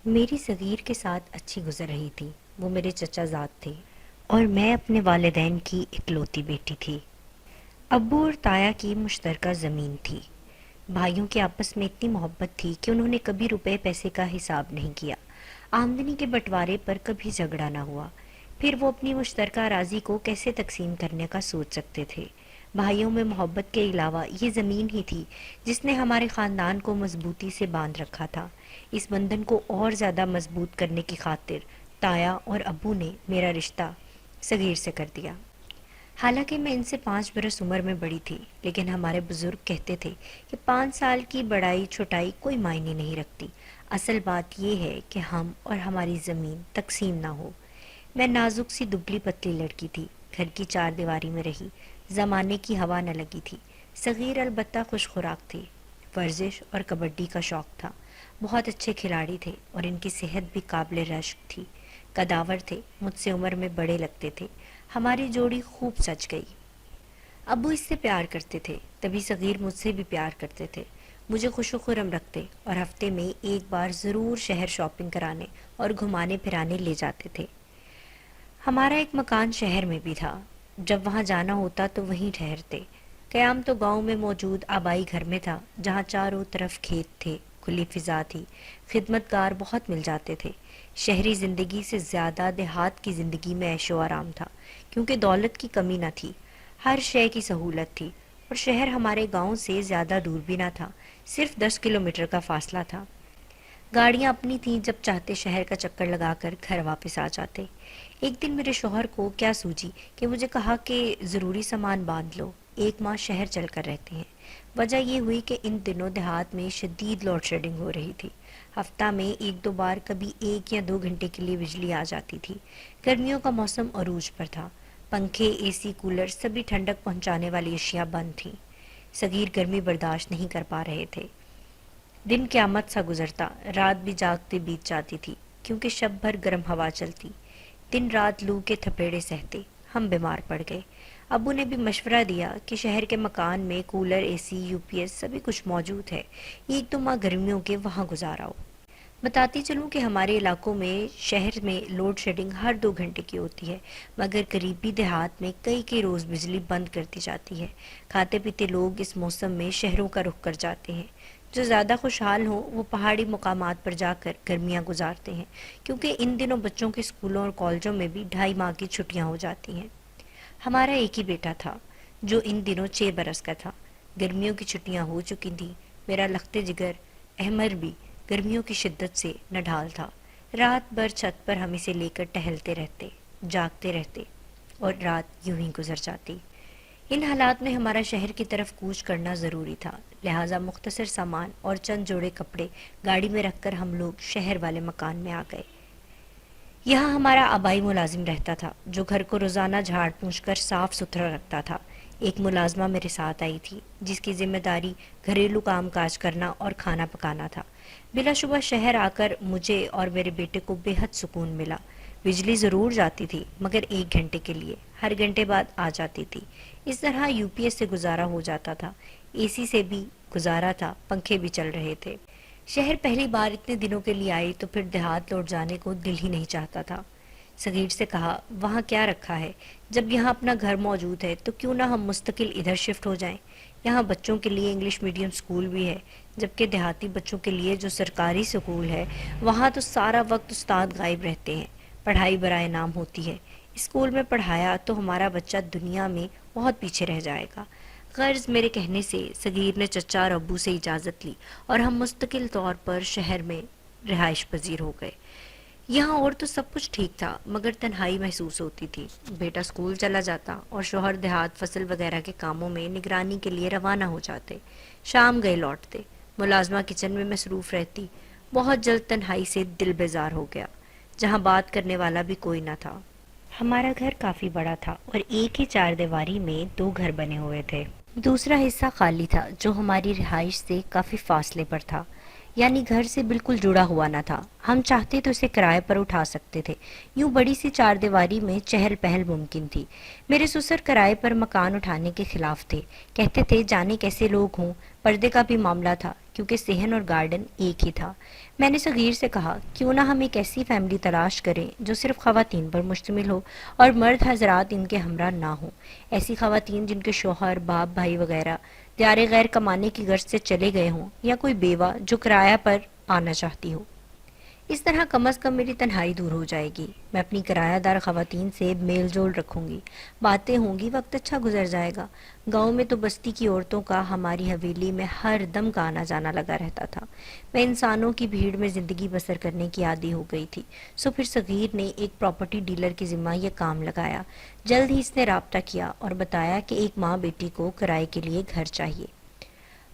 میری صغیر کے ساتھ اچھی گزر رہی تھی۔ وہ میرے چچا زاد تھے اور میں اپنے والدین کی اکلوتی بیٹی تھی۔ ابو اور تایا کی مشترکہ زمین تھی۔ بھائیوں کے آپس میں اتنی محبت تھی کہ انہوں نے کبھی روپے پیسے کا حساب نہیں کیا۔ آمدنی کے بٹوارے پر کبھی جھگڑا نہ ہوا۔ پھر وہ اپنی مشترکہ اراضی کو کیسے تقسیم کرنے کا سوچ سکتے تھے؟ بھائیوں میں محبت کے علاوہ یہ زمین ہی تھی جس نے ہمارے خاندان کو مضبوطی سے باندھ رکھا تھا۔ اس بندھن کو اور زیادہ مضبوط کرنے کی خاطر تایا اور ابو نے میرا رشتہ صغیر سے کر دیا۔ حالانکہ میں ان سے 5 برس عمر میں بڑی تھی، لیکن ہمارے بزرگ کہتے تھے کہ 5 سال کی بڑائی چھوٹائی کوئی معنی نہیں رکھتی، اصل بات یہ ہے کہ ہم اور ہماری زمین تقسیم نہ ہو۔ میں نازک سی دبلی پتلی لڑکی تھی، گھر کی 4 دیواری میں رہی، زمانے کی ہوا نہ لگی تھی۔ صغیر البتہ خوش خوراک تھی، ورزش اور کبڈی کا شوق تھا، بہت اچھے کھلاڑی تھے اور ان کی صحت بھی قابل رشک تھی۔ قداور تھے، مجھ سے عمر میں بڑے لگتے تھے، ہماری جوڑی خوب سج گئی۔ ابو اس سے پیار کرتے تھے، تبھی صغیر مجھ سے بھی پیار کرتے تھے، مجھے خوش و خرم رکھتے اور ہفتے میں ایک بار ضرور شہر شاپنگ کرانے اور گھمانے پھرانے لے جاتے تھے۔ ہمارا ایک مکان شہر میں بھی تھا، جب وہاں جانا ہوتا تو وہیں ٹھہرتے۔ قیام تو گاؤں میں موجود آبائی گھر میں تھا، جہاں چاروں طرف کھیت تھے، کھلی فضا تھی، خدمتگار بہت مل جاتے تھے۔ شہری زندگی سے زیادہ دیہات کی زندگی میں عیش و آرام تھا، کیونکہ دولت کی کمی نہ تھی، ہر شے کی سہولت تھی، اور شہر ہمارے گاؤں سے زیادہ دور بھی نہ تھا، صرف 10 کلومیٹر کا فاصلہ تھا۔ گاڑیاں اپنی تھیں، جب چاہتے شہر کا چکر لگا کر گھر واپس آ جاتے۔ ایک دن میرے شوہر کو کیا سوجی کہ مجھے کہا کہ ضروری سامان باندھ لو، 1 ماہ شہر چل کر رہتے ہیں۔ وجہ یہ ہوئی کہ ان دنوں دیہات میں شدید لوڈ شیڈنگ ہو رہی تھی، ہفتہ میں 1 2 بار کبھی 1 یا 2 گھنٹے کے لیے بجلی آ جاتی تھی۔ گرمیوں کا موسم عروج پر تھا، پنکھے، اے سی، کولر، سبھی ٹھنڈک پہنچانے والی اشیاء بند تھیں۔ صغیر گرمی برداشت نہیں کر پا رہے تھے۔ دن قیامت سا گزرتا، رات بھی جاگتے بیت جاتی تھی، کیونکہ شب بھر گرم ہوا چلتی، دن رات لو کے تھپیڑے سہتے۔ ہم بیمار پڑ گئے۔ ابو نے بھی مشورہ دیا کہ شہر کے مکان میں کولر، اے سی، یو پی ایس سبھی کچھ موجود ہے، 1 2 ماہ گرمیوں کے وہاں گزارا ہو۔ بتاتی چلوں کہ ہمارے علاقوں میں شہر میں لوڈ شیڈنگ ہر 2 گھنٹے کی ہوتی ہے، مگر قریبی دیہات میں کئی روز بجلی بند کر دی جاتی ہے۔ کھاتے پیتے لوگ اس موسم میں شہروں کا رخ کر جاتے ہیں۔ جو زیادہ خوشحال ہوں وہ پہاڑی مقامات پر جا کر گرمیاں گزارتے ہیں، کیونکہ ان دنوں بچوں کے اسکولوں اور کالجوں میں بھی 2.5 ماہ کی چھٹیاں ہو جاتی ہیں۔ ہمارا ایک ہی بیٹا تھا، جو ان دنوں 6 برس کا تھا۔ گرمیوں کی چھٹیاں ہو چکی تھیں۔ میرا لخت جگر احمر بھی گرمیوں کی شدت سے نہ ڈھال تھا۔ رات بھر چھت پر ہم اسے لے کر ٹہلتے رہتے، جاگتے رہتے، اور رات یوں ہی گزر جاتی۔ ان حالات میں ہمارا شہر کی طرف کوچ کرنا ضروری تھا، لہٰذا مختصر سامان اور چند جوڑے کپڑے گاڑی میں رکھ کر ہم لوگ شہر والے مکان میں آ گئے۔ یہاں ہمارا آبائی ملازم رہتا تھا، جو گھر کو روزانہ جھاڑ پونچھ کر صاف ستھرا رکھتا تھا۔ ایک ملازمہ میرے ساتھ آئی تھی، جس کی ذمہ داری گھریلو کام کاج کرنا اور کھانا پکانا تھا۔ بلا شبہ شہر آ کر مجھے اور میرے بیٹے کو بے حد سکون ملا۔ بجلی ضرور جاتی تھی، مگر 1 گھنٹے کے لیے، ہر گھنٹے بعد آ جاتی تھی۔ اس طرح یو پی ایس سے گزارا ہو جاتا تھا، اے سی سے بھی گزارا تھا، پنکھے بھی چل رہے تھے۔ شہر پہلی بار اتنے دنوں کے لیے آئی تو پھر دیہات لوٹ جانے کو دل ہی نہیں چاہتا تھا۔ صغیر سے کہا، وہاں کیا رکھا ہے؟ جب یہاں اپنا گھر موجود ہے تو کیوں نہ ہم مستقل ادھر شفٹ ہو جائیں؟ یہاں بچوں کے لیے انگلش میڈیم اسکول بھی ہے، جبکہ دیہاتی بچوں کے لیے جو سرکاری اسکول ہے وہاں تو سارا وقت استاد غائب رہتے ہیں، پڑھائی برائے نام ہوتی ہے۔ اسکول میں پڑھایا تو ہمارا بچہ دنیا میں بہت پیچھے رہ جائے گا۔ غرض میرے کہنے سے صغیر نے چچا اور ابو سے اجازت لی اور ہم مستقل طور پر شہر میں رہائش پذیر ہو گئے۔ یہاں اور تو سب کچھ ٹھیک تھا، مگر تنہائی محسوس ہوتی تھی۔ بیٹا اسکول چلا جاتا اور شوہر دیہات فصل وغیرہ کے کاموں میں نگرانی کے لیے روانہ ہو جاتے، شام گئے لوٹتے، ملازمہ کچن میں مصروف رہتی۔ بہت جلد تنہائی سے دل بیزار ہو گیا، جہاں بات کرنے والا بھی کوئی نہ تھا۔ ہمارا گھر کافی بڑا تھا اور ایک ہی 4 دیواری میں 2 گھر بنے ہوئے تھے۔ دوسرا حصہ خالی تھا، جو ہماری رہائش سے کافی فاصلے پر تھا، یعنی گھر سے بالکل جڑا ہوا نہ تھا۔ ہم چاہتے تو اسے کرائے پر اٹھا سکتے تھے، یوں بڑی سی 4 دیواری میں چہل پہل ممکن تھی۔ میرے سسر کرائے پر مکان اٹھانے کے خلاف تھے، کہتے تھے جانے کیسے لوگ ہوں، پردے کا بھی معاملہ تھا، کیونکہ صحن اور گارڈن ایک ہی تھا۔ میں نے صغیر سے کہا کیوں نہ ہم ایک ایسی فیملی تلاش کریں جو صرف خواتین پر مشتمل ہو اور مرد حضرات ان کے ہمراہ نہ ہوں، ایسی خواتین جن کے شوہر، باپ، بھائی وغیرہ دیار غیر کمانے کی غرض سے چلے گئے ہوں، یا کوئی بیوہ جو کرایہ پر آنا چاہتی ہو۔ اس طرح کم از کم میری تنہائی دور ہو جائے گی، میں اپنی کرایہ دار خواتین سے میل جول رکھوں گی، باتیں ہوں گی، وقت اچھا گزر جائے گا۔ گاؤں میں تو بستی کی عورتوں کا ہماری حویلی میں ہر دم کا آنا جانا لگا رہتا تھا۔ میں انسانوں کی بھیڑ میں زندگی بسر کرنے کی عادی ہو گئی تھی۔ سو پھر صغیر نے ایک پراپرٹی ڈیلر کے ذمہ یہ کام لگایا۔ جلد ہی اس نے رابطہ کیا اور بتایا کہ ایک ماں بیٹی کو کرائے کے لیے گھر چاہیے۔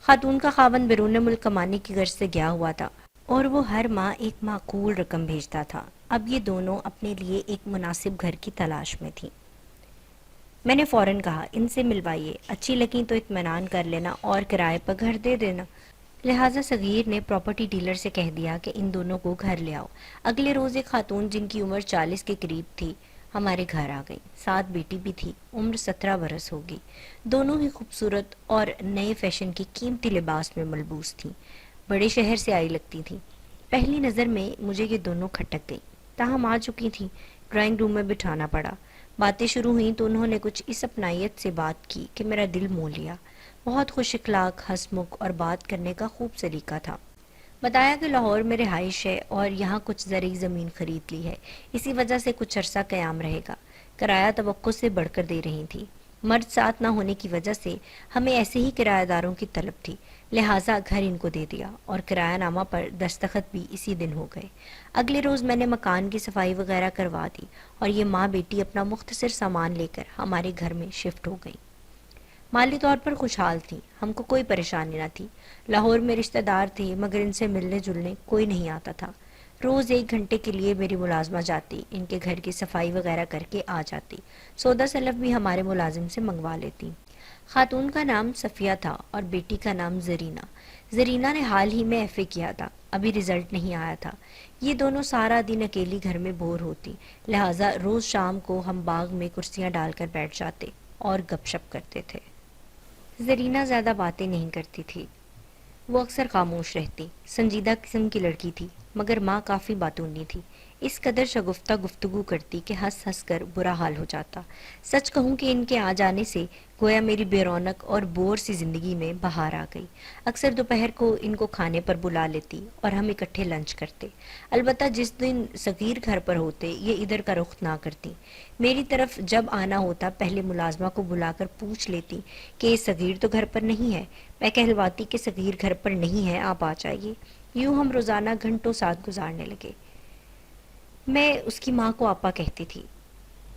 خاتون کا خاوند بیرون ملک کمانے کی غرض سے گیا ہوا تھا اور وہ ہر ماہ ایک معقول رقم بھیجتا تھا۔ اب یہ دونوں اپنے لیے ایک مناسب گھر کی تلاش میں تھیں۔ میں نے فوراً کہا ان سے ملوائیے، اچھی لگیں تو اطمینان کر لینا اور کرائے پر گھر دے دینا۔ لہٰذا صغیر نے پراپرٹی ڈیلر سے کہہ دیا کہ ان دونوں کو گھر لے آؤ۔ اگلے روز ایک خاتون جن کی عمر 40 کے قریب تھی ہمارے گھر آ گئی، ساتھ بیٹی بھی تھی، عمر 17 برس ہوگی۔ دونوں ہی خوبصورت اور نئے فیشن کی قیمتی لباس میں ملبوس تھیں، بڑے شہر سے آئی لگتی تھیں۔ پہلی نظر میں مجھے یہ دونوں کھٹک گئیں، تاہم آ چکی تھیں۔ ڈرائنگ روم میں بٹھانا پڑا، باتیں شروع ہوئیں تو انہوں نے کچھ اس اپنائیت سے بات کی کہ میرا دل مو لیا۔ بہت خوش اخلاق، ہنسمکھ اور بات کرنے کا خوب سلیقہ تھا۔ بتایا کہ لاہور میں رہائش ہے اور یہاں کچھ زرعی زمین خرید لی ہے، اسی وجہ سے کچھ عرصہ قیام رہے گا۔ کرایہ توقع سے بڑھ کر دے رہی تھی، مرد ساتھ نہ ہونے کی وجہ سے ہمیں ایسے ہی کرایہ داروں کی طلب تھی، لہٰذا گھر ان کو دے دیا اور کرایہ نامہ پر دستخط بھی اسی دن ہو گئے۔ اگلے روز میں نے مکان کی صفائی وغیرہ کروا دی اور یہ ماں بیٹی اپنا مختصر سامان لے کر ہمارے گھر میں شفٹ ہو گئی۔ مالی طور پر خوشحال تھیں، ہم کو کوئی پریشانی نہ تھی۔ لاہور میں رشتہ دار تھے مگر ان سے ملنے جلنے کوئی نہیں آتا تھا۔ روز 1 گھنٹے کے لیے میری ملازمہ جاتی، ان کے گھر کی صفائی وغیرہ کر کے آ جاتی، سودا سلف بھی ہمارے ملازم سے منگوا لیتی۔ خاتون کا نام صفیہ تھا اور بیٹی کا نام زرینہ۔ زرینہ نے حال ہی میں ایف اے کیا تھا، ابھی رزلٹ نہیں آیا تھا۔ یہ دونوں سارا دن اکیلی گھر میں بور ہوتی، لہٰذا روز شام کو ہم باغ میں کرسیاں ڈال کر بیٹھ جاتے اور گپ شپ کرتے تھے۔ زرینہ زیادہ باتیں نہیں کرتی تھی، وہ اکثر خاموش رہتی، سنجیدہ قسم کی لڑکی تھی، مگر ماں کافی باتونی تھی، اس قدر شگفتہ گفتگو کرتی کہ ہنس ہنس کر برا حال ہو جاتا۔ سچ کہوں کہ ان کے آ جانے سے گویا میری بے رونق اور بور سی زندگی میں بہار آ گئی۔ اکثر دوپہر کو ان کو کھانے پر بلا لیتی اور ہم اکٹھے لنچ کرتے، البتہ جس دن صغیر گھر پر ہوتے یہ ادھر کا رخ نہ کرتی۔ میری طرف جب آنا ہوتا پہلے ملازمہ کو بلا کر پوچھ لیتی کہ صغیر تو گھر پر نہیں ہے، میں کہلواتی کہ صغیر گھر پر نہیں ہے، آپ آ جائیے۔ یوں ہم روزانہ گھنٹوں ساتھ گزارنے لگے۔ میں اس کی ماں کو آپا کہتی تھی۔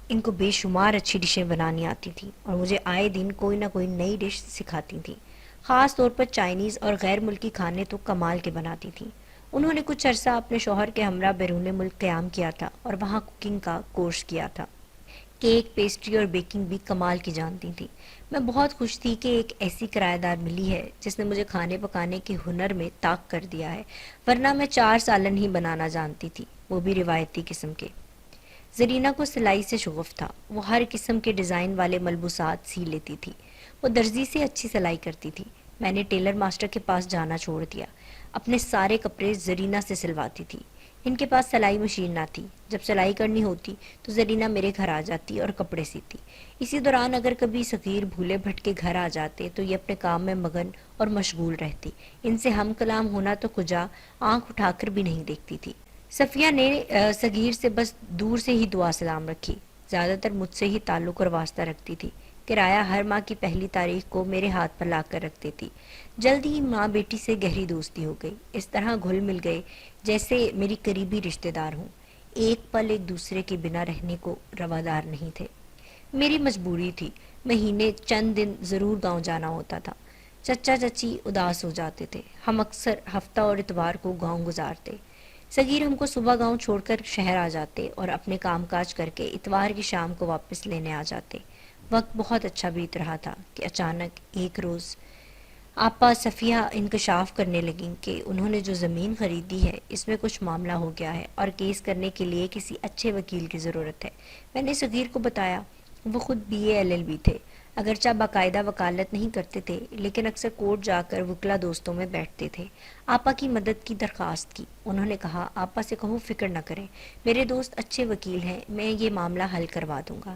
ان کو بے شمار اچھی ڈشیں بنانی آتی تھیں اور مجھے آئے دن کوئی نہ کوئی نئی ڈش سکھاتی تھیں۔ خاص طور پر چائنیز اور غیر ملکی کھانے تو کمال کے بناتی تھیں۔ انہوں نے کچھ عرصہ اپنے شوہر کے ہمراہ بیرون ملک قیام کیا تھا اور وہاں کوکنگ کا کورس کیا تھا۔ کیک، پیسٹری اور بیکنگ بھی کمال کی جانتی تھی۔ میں بہت خوش تھی کہ ایک ایسی کرایہ دار ملی ہے جس نے مجھے کھانے پکانے کے ہنر میں طاق کر دیا ہے، ورنہ میں 4 سالن ہی بنانا جانتی تھی، وہ بھی روایتی قسم کے۔ زرینہ کو سلائی سے شغف تھا، وہ ہر قسم کے ڈیزائن والے ملبوسات سی لیتی تھی، وہ درزی سے اچھی سلائی کرتی تھی۔ میں نے ٹیلر ماسٹر کے پاس جانا چھوڑ دیا، اپنے سارے کپڑے زرینہ سے سلواتی تھی۔ ان کے پاس سلائی مشین نہ تھی، جب سلائی کرنی ہوتی تو زرینہ میرے گھر آ جاتی اور کپڑے سیتی۔ اسی دوران اگر کبھی صغیر بھولے بھٹکے گھر آ جاتے تو یہ اپنے کام میں مگن اور مشغول رہتی، ان سے ہم کلام ہونا تو کجا آنکھ اٹھا کر بھی نہیں دیکھتی تھی۔ صفیہ نے صغیر سے بس دور سے ہی دعا سلام رکھی، زیادہ تر مجھ سے ہی تعلق اور واسطہ رکھتی تھی۔ کرایہ ہر ماہ کی پہلی تاریخ کو میرے ہاتھ پر لا کر رکھ دیتی۔ جلد ہی ماں بیٹی سے گہری دوستی ہو گئی، اس طرح گھل مل گئے جیسے میری قریبی رشتہ دار ہوں، ایک پل ایک دوسرے کے بنا رہنے کو روادار نہیں تھے۔ میری مجبوری تھی، مہینے چند دن ضرور گاؤں جانا ہوتا تھا۔ چچا چچی اداس ہو جاتے تھے، ہم اکثر ہفتہ اور اتوار کو گاؤں گزارتے۔ صغیر ہم کو صبح گاؤں چھوڑ کر شہر آ جاتے اور اپنے کام کاج کر کے اتوار کی شام کو واپس لینے آ جاتے۔ وقت بہت اچھا بیت رہا تھا کہ اچانک ایک روز آپا صفیہ انکشاف کرنے لگیں کہ انہوں نے جو زمین خریدی ہے اس میں کچھ معاملہ ہو گیا ہے اور کیس کرنے کے لیے کسی اچھے وکیل کی ضرورت ہے۔ میں نے صغیر کو بتایا، وہ خود BA LLB تھے، اگرچہ باقاعدہ وکالت نہیں کرتے تھے لیکن اکثر کورٹ جا کر وکلا دوستوں میں بیٹھتے تھے۔ آپا کی مدد کی درخواست کی۔ انہوں نے کہا آپا سے کہو فکر نہ کریں، میرے دوست اچھے وکیل ہیں، میں یہ معاملہ حل کروا دوں گا۔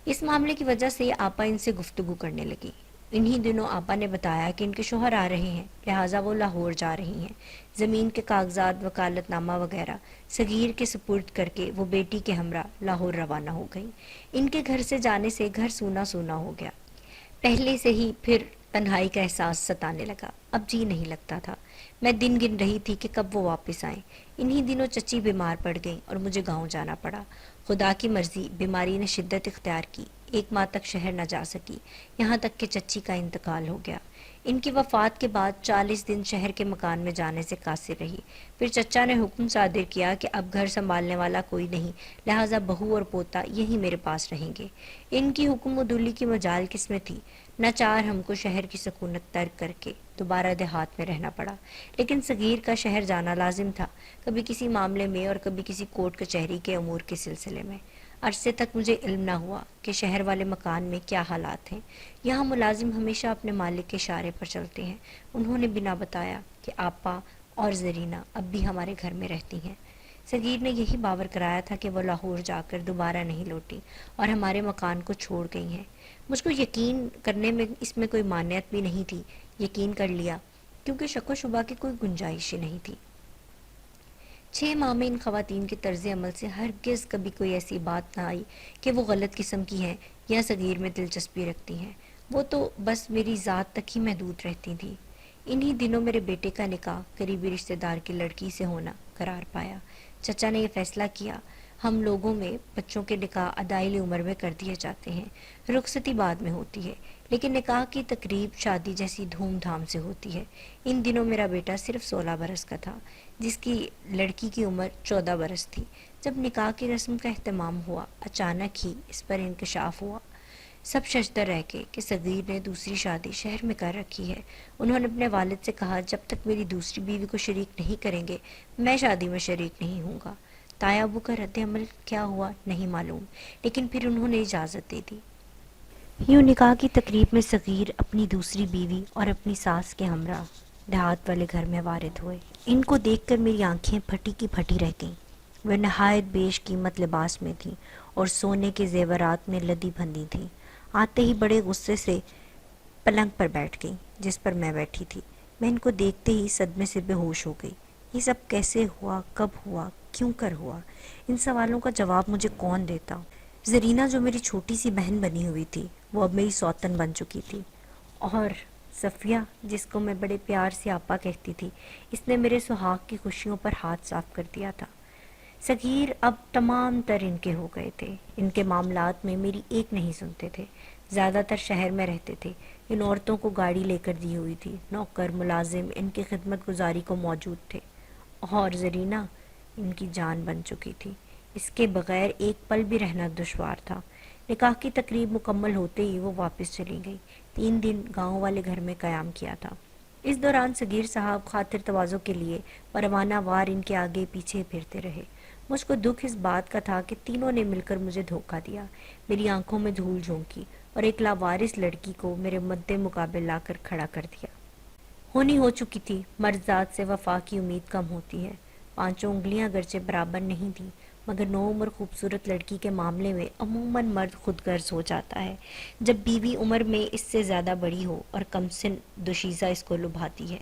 اس معاملے کی وجہ سے آپا ان سے گفتگو کرنے لگی۔ انہی دنوں آپا نے بتایا کہ ان کے شوہر آ رہے ہیں، لہٰذا وہ لاہور جا رہی ہیں۔ زمین کے کاغذات، وکالت نامہ وغیرہ صغیر کے سپرد کر کے وہ بیٹی کے ہمراہ لاہور روانہ ہو گئیں۔ ان کے گھر سے جانے سے گھر سونا سونا ہو گیا۔ پہلے سے ہی پھر تنہائی کا احساس ستانے لگا، اب جی نہیں لگتا تھا۔ میں دن گن رہی تھی کہ کب وہ واپس آئیں۔ انہی دنوں چچی بیمار پڑ گئیں اور مجھے گاؤں جانا پڑا۔ خدا کی مرضی، بیماری نے شدت اختیار کی، 1 ماہ تک شہر نہ جا سکی، یہاں تک کہ چچی کا انتقال ہو گیا۔ ان کی وفات کے بعد 40 دن شہر کے مکان میں جانے سے قاصر رہی۔ پھر چچا نے حکم صادر کیا کہ اب گھر سنبھالنے والا کوئی نہیں، لہٰذا بہو اور پوتا یہی میرے پاس رہیں گے۔ ان کی حکم عدولی کی مجال کس میں تھی؟ ناچار ہم کو شہر کی سکونت ترک کر کے دوبارہ دیہات میں رہنا پڑا، لیکن صغیر کا شہر جانا لازم تھا، کبھی کسی معاملے میں اور کبھی کسی کورٹ کچہری کے امور کے سلسلے میں۔ عرصے تک مجھے علم نہ ہوا کہ شہر والے مکان میں کیا حالات ہیں۔ یہاں ملازم ہمیشہ اپنے مالک کے اشارے پر چلتے ہیں۔ انہوں نے بنا بتایا کہ آپا اور زرینہ اب بھی ہمارے گھر میں رہتی ہیں۔ صغیر نے یہی باور کرایا تھا کہ وہ لاہور جا کر دوبارہ نہیں لوٹی اور ہمارے مکان کو چھوڑ گئی ہیں۔ مجھ کو یقین کرنے میں اس میں کوئی مانعت بھی نہیں تھی، یقین کر لیا، کیونکہ شک و شبہ کی کوئی گنجائش ہی نہیں تھی۔ 6 ماہ میں ان خواتین کے طرز عمل سے ہرگز کبھی کوئی ایسی بات نہ آئی کہ وہ غلط قسم کی ہیں یا صغیر میں دلچسپی رکھتی ہیں۔ وہ تو بس میری ذات تک ہی محدود رہتی تھیں۔ انہی دنوں میرے بیٹے کا نکاح قریبی رشتہ دار کی لڑکی سے ہونا قرار پایا۔ چچا نے یہ فیصلہ کیا، ہم لوگوں میں بچوں کے نکاح ادائیلی عمر میں کر دیے جاتے ہیں، رخصتی بعد میں ہوتی ہے، لیکن نکاح کی تقریب شادی جیسی دھوم دھام سے ہوتی ہے۔ ان دنوں میرا بیٹا صرف 16 برس کا تھا، جس کی لڑکی کی عمر 14 برس تھی۔ جب نکاح کی رسم کا اہتمام ہوا، اچانک ہی اس پر انکشاف ہوا۔ سب ششدر رہ گئے کہ صغیر نے دوسری شادی شہر میں کر رکھی ہے۔ انہوں نے اپنے والد سے کہا جب تک میری دوسری بیوی کو شریک نہیں کریں گے میں شادی میں شریک نہیں ہوں گا۔ تایا ابو کا رد عمل کیا ہوا نہیں معلوم، لیکن پھر انہوں نے اجازت دے دی۔ یوں نکاح کی تقریب میں صغیر اپنی دوسری بیوی اور اپنی ساس کے ہمراہ دیہات والے گھر میں وارد ہوئے۔ ان کو دیکھ کر میری آنکھیں پھٹی کی پھٹی رہ گئیں۔ وہ نہایت بیش قیمت لباس میں تھیں اور سونے کے زیورات میں لدی بندھی تھیں۔ آتے ہی بڑے غصے سے پلنگ پر بیٹھ گئیں جس پر میں بیٹھی تھی۔ میں ان کو دیکھتے ہی صدمے سے بے ہوش ہو گئی۔ یہ سب کیسے ہوا، کب ہوا، کیوں کر ہوا؟ ان سوالوں کا جواب مجھے کون دیتا؟ زرینہ جو میری چھوٹی سی بہن بنی ہوئی تھی وہ اب میری سوتن بن چکی تھی، اور صفیہ جس کو میں بڑے پیار سے آپا کہتی تھی، اس نے میرے سہاگ کی خوشیوں پر ہاتھ صاف کر دیا تھا۔ صغیر اب تمام تر ان کے ہو گئے تھے، ان کے معاملات میں میری ایک نہیں سنتے تھے۔ زیادہ تر شہر میں رہتے تھے، ان عورتوں کو گاڑی لے کر دی ہوئی تھی، نوکر ملازم ان کی خدمت گزاری کو موجود تھے، اور زرینہ ان کی جان بن چکی تھی۔ اس کے بغیر ایک پل بھی رہنا دشوار تھا۔ نکاح کی تقریب مکمل ہوتے ہی وہ واپس چلی گئی۔ 3 دن گاؤں والے گھر میں قیام کیا تھا۔ اس دوران صغیر صاحب خاطر تواضع کے لیے پروانہ وار ان کے آگے پیچھے پھرتے رہے۔ مجھ کو دکھ اس بات کا تھا کہ تینوں نے مل کر مجھے دھوکہ دیا، میری آنکھوں میں دھول جھونکی اور ایک لاوارث لڑکی کو میرے مد مقابل لا کر کھڑا کر دیا۔ ہونی ہو چکی تھی، مرد ذات سے وفا کی امید کم ہوتی ہے۔ 5 انگلیاں اگرچہ برابر نہیں تھیں، مگر نوعمر خوبصورت لڑکی کے معاملے میں عموماً مرد خود غرض ہو جاتا ہے جب بیوی عمر میں اس سے زیادہ بڑی ہو اور کم سن دوشیزہ اس کو لبھاتی ہے۔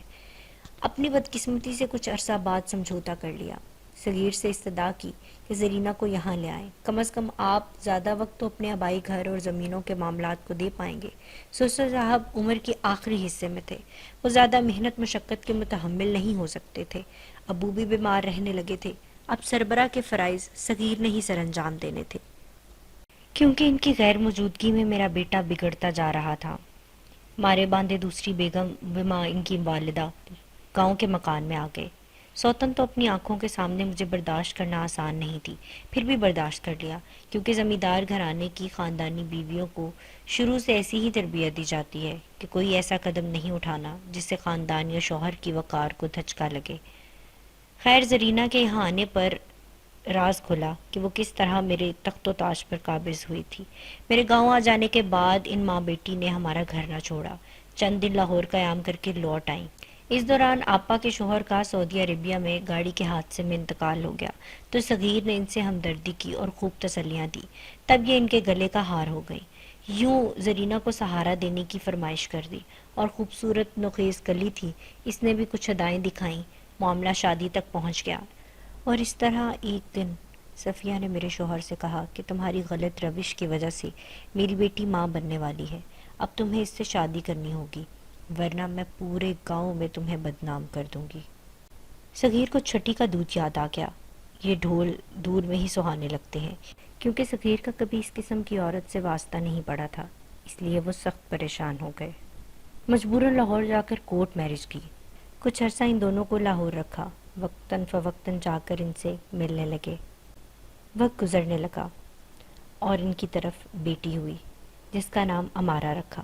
اپنی بدقسمتی سے کچھ عرصہ بعد سمجھوتا کر لیا۔ صغیر سے استدعا کی کہ زرینہ کو یہاں لے آئیں، کم از کم آپ زیادہ وقت تو اپنے آبائی گھر اور زمینوں کے معاملات کو دے پائیں گے۔ سسر صاحب عمر کے آخری حصے میں تھے، وہ زیادہ محنت مشقت کے متحمل نہیں ہو سکتے تھے، ابو بھی بیمار رہنے لگے تھے، اب سربراہ کے فرائض صغیر نے ہی سر انجام دینے تھے، کیونکہ ان کی غیر موجودگی میں میرا بیٹا بگڑتا جا رہا تھا۔ مارے باندھے دوسری بیگم بما ان کی والدہ گاؤں کے مکان میں آ گئے۔ سوتن تو اپنی آنکھوں کے سامنے مجھے برداشت کرنا آسان نہیں تھی، پھر بھی برداشت کر لیا، کیونکہ زمیندار گھرانے کی خاندانی بیویوں کو شروع سے ایسی ہی تربیت دی جاتی ہے کہ کوئی ایسا قدم نہیں اٹھانا جس سے خاندان یا شوہر کی وقار کو دھچکا لگے۔ خیر زرینہ کے یہاں آنے پر راز کھلا کہ وہ کس طرح میرے تخت و تاج پر قابض ہوئی تھی۔ میرے گاؤں آ جانے کے بعد ان ماں بیٹی نے ہمارا گھر نہ چھوڑا، چند دن لاہور قیام کر کے لوٹ آئیں۔ اس دوران آپا کے شوہر کا سعودی عربیہ میں گاڑی کے حادثے میں انتقال ہو گیا، تو صغیر نے ان سے ہمدردی کی اور خوب تسلیاں دی۔ تب یہ ان کے گلے کا ہار ہو گئی۔ یوں زرینہ کو سہارا دینے کی فرمائش کر دی، اور خوبصورت نوخیز کلی تھی، اس نے بھی کچھ ادائیں دکھائیں، معاملہ شادی تک پہنچ گیا۔ اور اس طرح ایک دن صفیہ نے میرے شوہر سے کہا کہ تمہاری غلط روش کی وجہ سے میری بیٹی ماں بننے والی ہے، اب تمہیں اس سے شادی کرنی ہوگی، ورنہ میں پورے گاؤں میں تمہیں بدنام کر دوں گی۔ صغیر کو چھٹی کا دودھ یاد آ گیا۔ یہ ڈھول دور میں ہی سہانے لگتے ہیں، کیونکہ صغیر کا کبھی اس قسم کی عورت سے واسطہ نہیں پڑا تھا، اس لیے وہ سخت پریشان ہو گئے۔ مجبوراً لاہور جا کر کورٹ میرج کی۔ کچھ عرصہ ان دونوں کو لاہور رکھا، وقتاً فوقتاً جا کر ان سے ملنے لگے۔ وقت گزرنے لگا اور ان کی طرف بیٹی ہوئی، جس کا نام امارہ رکھا۔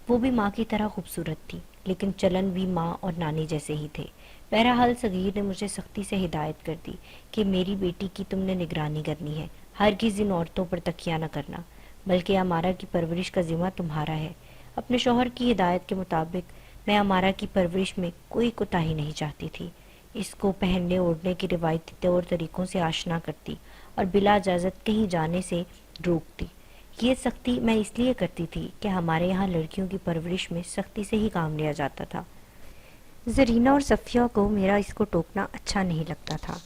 وہ بھی ماں کی طرح خوبصورت تھی، لیکن چلن بھی ماں اور نانی جیسے ہی تھے۔ بہرحال صغیر نے مجھے سختی سے ہدایت کر دی کہ میری بیٹی کی تم نے نگرانی کرنی ہے، ہرگز ان عورتوں پر تکیہ نہ کرنا، بلکہ امارہ کی پرورش کا ذمہ تمہارا ہے۔ اپنے شوہر کی ہدایت کے مطابق میں امارہ کی پرورش میں کوئی کوتاہی نہیں چاہتی تھی۔ اس کو پہننے اوڑھنے کی روایتی طور طریقوں سے آشنا کرتی اور بلا اجازت کہیں جانے سے روکتی۔ یہ سختی میں اس لیے کرتی تھی کہ ہمارے یہاں لڑکیوں کی پرورش میں سختی سے ہی کام لیا جاتا تھا۔ زرینہ اور صفیہ کو میرا اس کو ٹوکنا اچھا نہیں لگتا تھا۔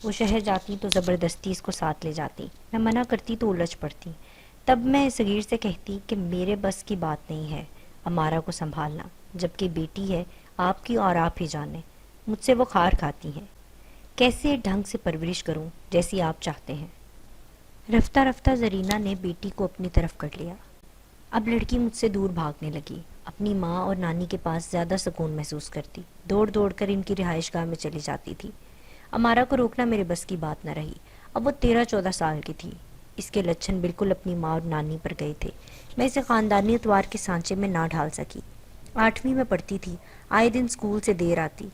وہ شہر جاتی تو زبردستی اس کو ساتھ لے جاتی، میں منع کرتی تو الجھ پڑتی۔ تب میں صغیر سے کہتی کہ میرے بس کی بات نہیں ہے امارہ کو سنبھالنا، جبکہ بیٹی ہے آپ کی اور آپ ہی جانیں، مجھ سے وہ کھار کھاتی ہیں، کیسے ڈھنگ سے پرورش کروں جیسی آپ چاہتے ہیں۔ رفتہ رفتہ زرینہ نے بیٹی کو اپنی طرف کر لیا۔ اب لڑکی مجھ سے دور بھاگنے لگی، اپنی ماں اور نانی کے پاس زیادہ سکون محسوس کرتی، دوڑ دوڑ کر ان کی رہائش گاہ میں چلی جاتی تھی۔ امارہ کو روکنا میرے بس کی بات نہ رہی۔ اب وہ 13-14 سال کی تھی، اس کے لچھن بالکل اپنی ماں اور نانی پر گئے تھے۔ میں اسے خاندانی اتوار کے سانچے میں نہ ڈھال سکی۔ 8ویں میں پڑھتی تھی، آئے دن اسکول سے دیر آتی،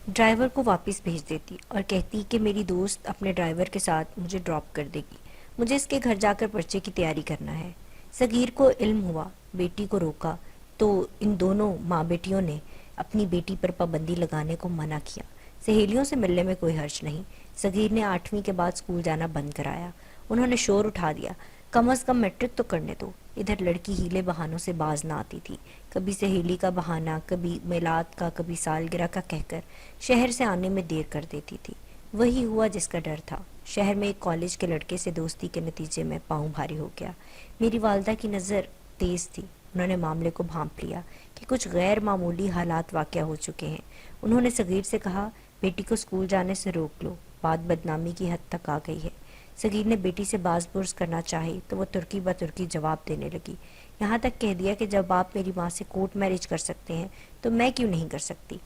ڈرائیور کو واپس بھیج دیتی اور کہتی کہ میری دوست اپنے ڈرائیور کے ساتھ مجھے ڈراپ کر دے گی، مجھے اس کے گھر جا کر پرچے کی تیاری کرنا ہے۔ صغیر کو علم ہوا، بیٹی کو روکا، تو ان دونوں ماں بیٹیوں نے اپنی بیٹی پر پابندی لگانے کو منع کیا۔ سہیلیوں سے ملنے میں کوئی حرج نہیں۔ صغیر نے 8ویں کے بعد اسکول جانا بند کرایا۔ انہوں نے شور اٹھا دیا، کم از کم میٹرک تو کرنے دو۔ ادھر لڑکی ہیلے بہانوں سے باز نہ آتی تھی، کبھی سہیلی کا بہانہ، کبھی میلاد کا، کبھی سالگرہ کا کہہ کر شہر سے آنے میں دیر کر دیتی تھی۔ وہی ہوا جس کا ڈر تھا۔ شہر میں ایک کالج کے لڑکے سے دوستی کے نتیجے میں پاؤں بھاری ہو گیا۔ میری والدہ کی نظر تیز تھی، انہوں نے معاملے کو بھانپ لیا کہ کچھ غیر معمولی حالات واقع ہو چکے ہیں۔ انہوں نے صغیر سے کہا، بیٹی کو اسکول جانے سے روک لو، بات بدنامی کی حد تک آ گئی ہے۔ صغیر نے بیٹی سے باز پرس کرنا چاہی تو وہ ترکی بترکی جواب دینے لگی، یہاں تک کہہ دیا کہ جب آپ میری ماں سے کورٹ میرج کر سکتے ہیں تو میں کیوں نہیں کر سکتی۔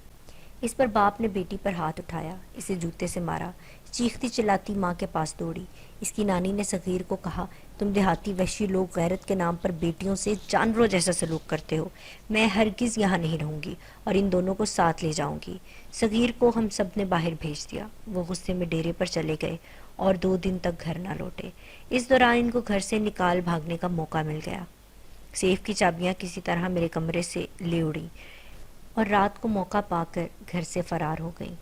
اس پر باپ نے بیٹی پر ہاتھ اٹھایا، اسے جوتے سے مارا، چیختی چلاتی ماں کے پاس دوڑی۔ اس کی نانی نے صغیر کو کہا، تم دیہاتی وحشی لوگ غیرت کے نام پر بیٹیوں سے جانوروں جیسا سلوک کرتے ہو، میں ہرگز یہاں نہیں رہوں گی اور ان دونوں کو ساتھ لے جاؤں گی۔ صغیر کو ہم سب نے باہر بھیج دیا، وہ غصے میں ڈیرے پر چلے گئے اور 2 دن تک گھر نہ لوٹے۔ اس دوران ان کو گھر سے نکال بھاگنے کا موقع مل گیا۔ سیف کی چابیاں کسی طرح میرے کمرے سے لے اڑیں اور رات کو موقع پا کر گھر سے فرار ہو گئیں،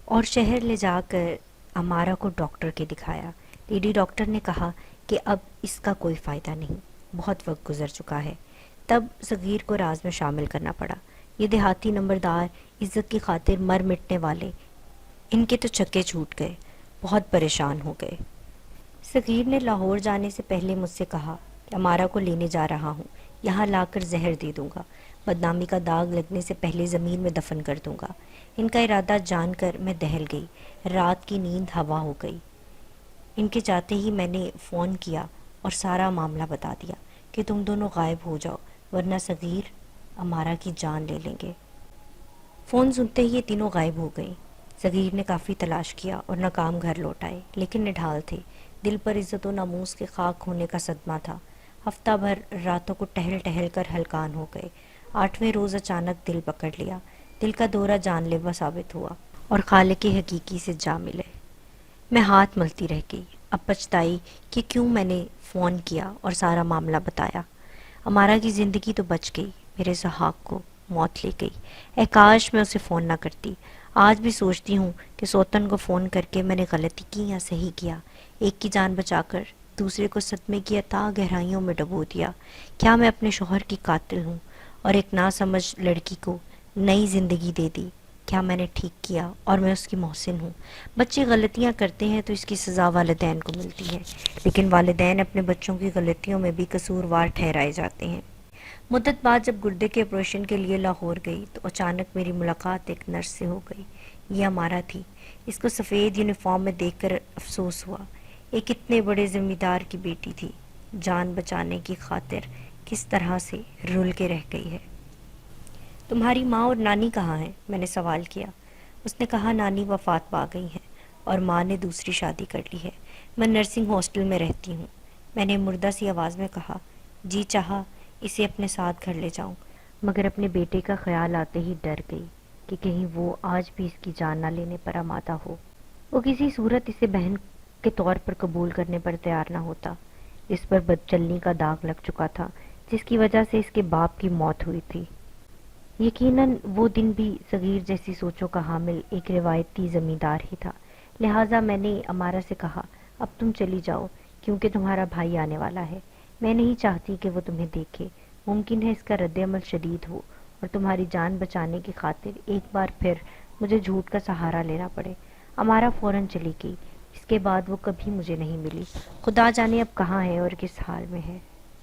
اور شہر لے جا کر امارہ کو ڈاکٹر کے دکھایا۔ لیڈی ڈاکٹر نے کہا کہ اب اس کا کوئی فائدہ نہیں، بہت وقت گزر چکا ہے۔ تب صغیر کو راز میں شامل کرنا پڑا۔ یہ دیہاتی نمبردار، عزت کی خاطر مر مٹنے والے، ان کے تو چکے چھوٹ گئے، بہت پریشان ہو گئے۔ صغیر نے لاہور جانے سے پہلے مجھ سے کہا کہ امارہ کو لینے جا رہا ہوں، یہاں لا کر زہر دے دوں گا، بدنامی کا داغ لگنے سے پہلے زمین میں دفن کر دوں گا۔ ان کا ارادہ جان کر میں دہل گئی، رات کی نیند ہوا ہو گئی۔ ان کے جاتے ہی میں نے فون کیا اور سارا معاملہ بتا دیا کہ تم دونوں غائب ہو جاؤ ورنہ صغیر امارہ کی جان لے لیں گے۔ فون سنتے ہی یہ تینوں غائب ہو گئیں۔ صغیر نے کافی تلاش کیا اور ناکام گھر لوٹ آئے، لیکن نڈھال تھے، دل پر عزت و ناموس کے خاک ہونے کا صدمہ تھا۔ ہفتہ بھر راتوں کو ٹہل ٹہل کر ہلکان ہو گئے۔ 8ویں روز اچانک دل پکڑ لیا، دل کا دورہ جان لیوا ثابت ہوا اور خالق حقیقی سے جا ملے۔ میں ہاتھ ملتی رہ گئی، اب پچھتائی کہ کیوں میں نے فون کیا اور سارا معاملہ بتایا۔ امارا کی زندگی تو بچ گئی، میرے سہاگ کو موت لے گئی۔ اے کاش میں اسے فون نہ کرتی۔ آج بھی سوچتی ہوں کہ سوتن کو فون کر کے میں نے غلطی کی یا صحیح کیا۔ ایک کی جان بچا کر دوسرے کو صدمے کی عتاہ گہرائیوں میں ڈبو دیا۔ کیا میں اپنے شوہر کی قاتل ہوں اور ایک ناسمجھ لڑکی کو نئی زندگی دے دی؟ کیا میں نے ٹھیک کیا اور میں اس کی محسن ہوں؟ بچے غلطیاں کرتے ہیں تو اس کی سزا والدین کو ملتی ہے، لیکن والدین اپنے بچوں کی غلطیوں میں بھی قصوروار ٹھہرائے جاتے ہیں۔ مدت بعد جب گردے کے آپریشن کے لیے لاہور گئی تو اچانک میری ملاقات ایک نرس سے ہو گئی۔ یہ امارا تھی۔ اس کو سفید یونیفارم میں دیکھ کر افسوس ہوا۔ ایک اتنے بڑے ذمہ دار کی بیٹی تھی، جان بچانے کی خاطر کس طرح سے رل کے رہ گئی ہے۔ تمہاری ماں اور نانی کہاں ہیں؟ میں نے سوال کیا۔ اس نے کہا نانی وفات پا گئی ہیں اور ماں نے دوسری شادی کر لی ہے۔ میں نرسنگ ہاسٹل میں رہتی ہوں۔ میں نے مردہ سی آواز میں کہا۔ جی چاہا اسے اپنے ساتھ گھر لے جاؤں، مگر اپنے بیٹے کا خیال آتے ہی ڈر گئی کہ کہیں وہ آج بھی اس کی جان نہ لینے پر آمادہ ہو۔ وہ کسی صورت اسے بہن کے طور پر قبول کرنے پر تیار نہ ہوتا۔ اس پر بدچلنی کا داغ لگ چکا تھا جس کی وجہ سے اس کے باپ کی موت ہوئی تھی۔ یقیناً وہ دن بھی صغیر جیسی سوچوں کا حامل ایک روایتی زمیندار ہی تھا، لہٰذا میں نے امارا سے کہا اب تم چلی جاؤ کیونکہ تمہارا بھائی آنے والا ہے۔ میں نہیں چاہتی کہ وہ تمہیں دیکھے، ممکن ہے اس کا رد عمل شدید ہو اور تمہاری جان بچانے کی خاطر ایک بار پھر مجھے جھوٹ کا سہارا لینا پڑے۔ امارا فوراً چلی گئی۔ اس کے بعد وہ کبھی مجھے نہیں ملی۔ خدا جانے اب کہاں ہے اور کس حال میں ہے۔